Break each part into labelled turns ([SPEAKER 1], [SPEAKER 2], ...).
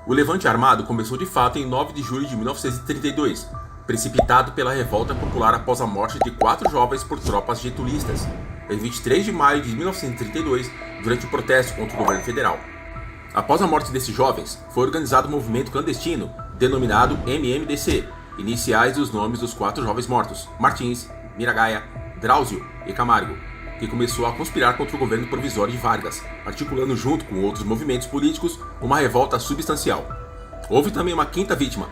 [SPEAKER 1] O levante armado começou de fato em 9 de julho de 1932, precipitado pela revolta popular após a morte de 4 jovens por tropas getulistas, em 23 de maio de 1932, durante o protesto contra o governo federal. Após a morte desses jovens, foi organizado um movimento clandestino, denominado MMDC, iniciais dos nomes dos 4 jovens mortos, Martins, Miragaia, Drauzio e Camargo, que começou a conspirar contra o governo provisório de Vargas, articulando junto com outros movimentos políticos uma revolta substancial. Houve também uma quinta vítima,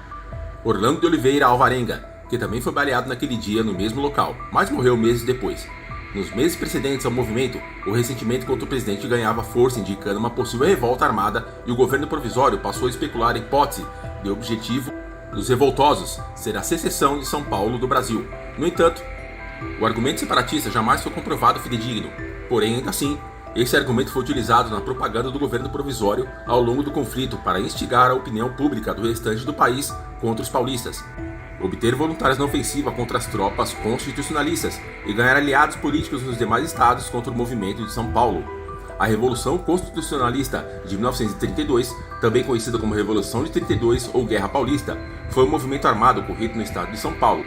[SPEAKER 1] Orlando de Oliveira Alvarenga, que também foi baleado naquele dia no mesmo local, mas morreu meses depois. Nos meses precedentes ao movimento, o ressentimento contra o presidente ganhava força, indicando uma possível revolta armada, e o governo provisório passou a especular a hipótese de objetivo dos revoltosos ser a secessão de São Paulo do Brasil. No entanto, o argumento separatista jamais foi comprovado fidedigno. Porém, ainda assim, esse argumento foi utilizado na propaganda do governo provisório ao longo do conflito para instigar a opinião pública do restante do país contra os paulistas, obter voluntários na ofensiva contra as tropas constitucionalistas e ganhar aliados políticos nos demais estados contra o movimento de São Paulo. A Revolução Constitucionalista de 1932, também conhecida como Revolução de 32 ou Guerra Paulista, foi um movimento armado ocorrido no estado de São Paulo,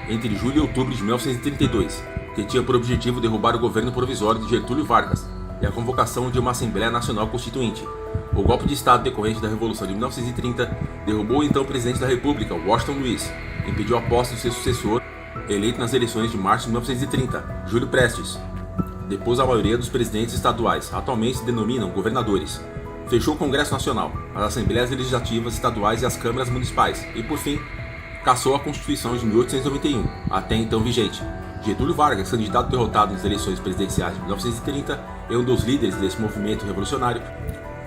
[SPEAKER 1] entre julho e outubro de 1932, que tinha por objetivo derrubar o governo provisório de Getúlio Vargas e a convocação de uma Assembleia Nacional Constituinte. O golpe de Estado decorrente da Revolução de 1930 derrubou o então presidente da República, Washington Luiz, e impediu a posse do seu sucessor, eleito nas eleições de março de 1930, Júlio Prestes. Depôs a maioria dos presidentes estaduais, atualmente se denominam governadores. Fechou o Congresso Nacional, as Assembleias Legislativas Estaduais e as Câmaras Municipais, e por fim, cassou a Constituição de 1891, até então vigente. Getúlio Vargas, candidato derrotado nas eleições presidenciais de 1930 e um dos líderes desse movimento revolucionário,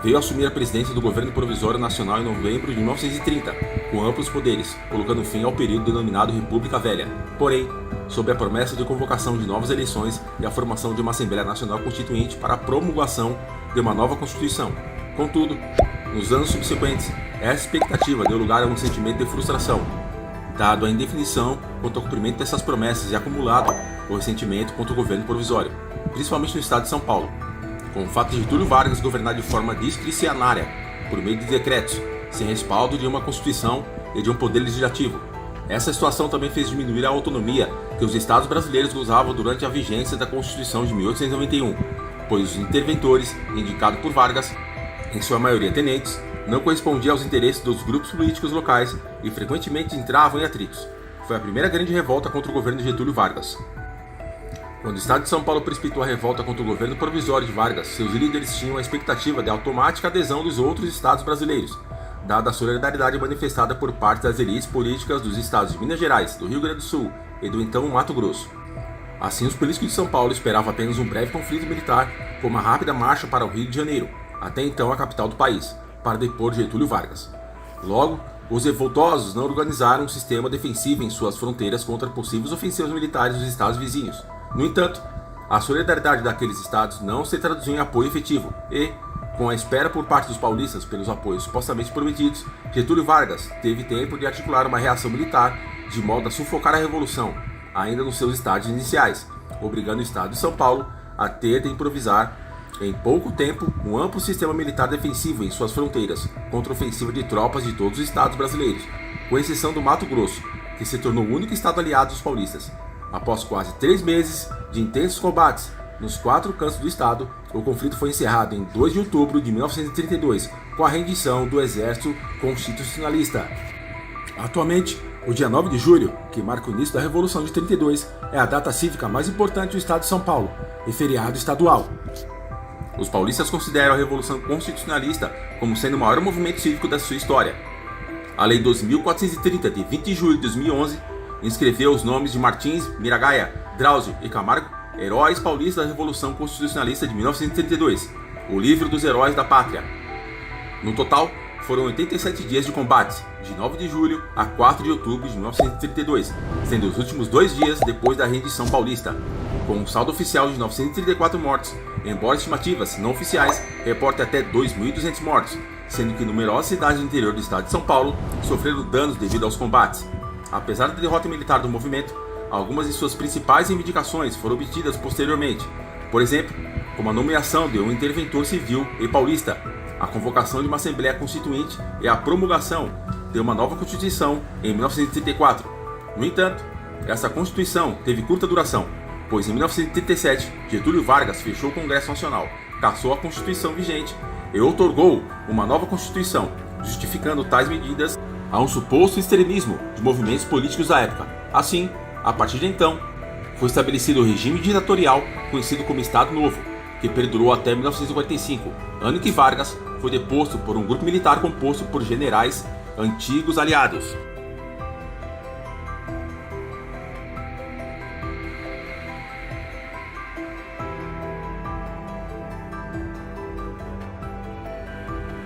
[SPEAKER 1] veio assumir a presidência do governo provisório nacional em novembro de 1930, com amplos poderes, colocando fim ao período denominado República Velha. Porém, sob a promessa de convocação de novas eleições e a formação de uma Assembleia Nacional Constituinte para a promulgação de uma nova Constituição. Contudo, nos anos subsequentes, essa expectativa deu lugar a um sentimento de frustração, dado a indefinição quanto ao cumprimento dessas promessas e acumulado o ressentimento contra o governo provisório, principalmente no estado de São Paulo, com o fato de Getúlio Vargas governar de forma discricionária, por meio de decretos, sem respaldo de uma Constituição e de um poder legislativo. Essa situação também fez diminuir a autonomia que os estados brasileiros gozavam durante a vigência da Constituição de 1891, pois os interventores, indicados por Vargas, em sua maioria tenentes, não correspondiam aos interesses dos grupos políticos locais e frequentemente entravam em atritos. Foi a primeira grande revolta contra o governo de Getúlio Vargas. Quando o estado de São Paulo precipitou a revolta contra o governo provisório de Vargas, seus líderes tinham a expectativa de automática adesão dos outros estados brasileiros, dada a solidariedade manifestada por parte das elites políticas dos estados de Minas Gerais, do Rio Grande do Sul e do então Mato Grosso. Assim, os políticos de São Paulo esperavam apenas um breve conflito militar com uma rápida marcha para o Rio de Janeiro, até então a capital do país, para depor Getúlio Vargas. Logo, os revoltosos não organizaram um sistema defensivo em suas fronteiras contra possíveis ofensivas militares dos estados vizinhos. No entanto, a solidariedade daqueles estados não se traduziu em apoio efetivo e, com a espera por parte dos paulistas pelos apoios supostamente prometidos, Getúlio Vargas teve tempo de articular uma reação militar de modo a sufocar a revolução, ainda nos seus estágios iniciais, obrigando o estado de São Paulo a ter de improvisar em pouco tempo um amplo sistema militar defensivo em suas fronteiras contra a ofensiva de tropas de todos os estados brasileiros, com exceção do Mato Grosso, que se tornou o único estado aliado dos paulistas. Após quase 3 meses de intensos combates nos 4 cantos do estado, o conflito foi encerrado em 2 de outubro de 1932, com a rendição do exército constitucionalista. Atualmente, o dia 9 de julho, que marca o início da Revolução de 32, é a data cívica mais importante do estado de São Paulo e feriado estadual. Os paulistas consideram a Revolução Constitucionalista como sendo o maior movimento cívico da sua história. A Lei 12.430, de 20 de julho de 2011, inscreveu os nomes de Martins, Miragaia, Drauzio e Camargo, heróis paulistas da Revolução Constitucionalista de 1932, o livro dos heróis da pátria. No total, foram 87 dias de combates, de 9 de julho a 4 de outubro de 1932, sendo os últimos 2 dias depois da rendição paulista, com um saldo oficial de 934 mortos, embora estimativas não oficiais reportem até 2.200 mortos, sendo que numerosas cidades do interior do estado de São Paulo sofreram danos devido aos combates. Apesar da derrota militar do movimento, algumas de suas principais reivindicações foram obtidas posteriormente, por exemplo, como a nomeação de um interventor civil e paulista, a convocação de uma Assembleia Constituinte e a promulgação de uma nova Constituição em 1934. No entanto, essa Constituição teve curta duração, pois em 1937 Getúlio Vargas fechou o Congresso Nacional, cassou a Constituição vigente e outorgou uma nova Constituição, justificando tais medidas a um suposto extremismo de movimentos políticos da época. Assim, a partir de então, foi estabelecido o regime ditatorial conhecido como Estado Novo, que perdurou até 1945, ano em que Vargas foi deposto por um grupo militar composto por generais antigos aliados.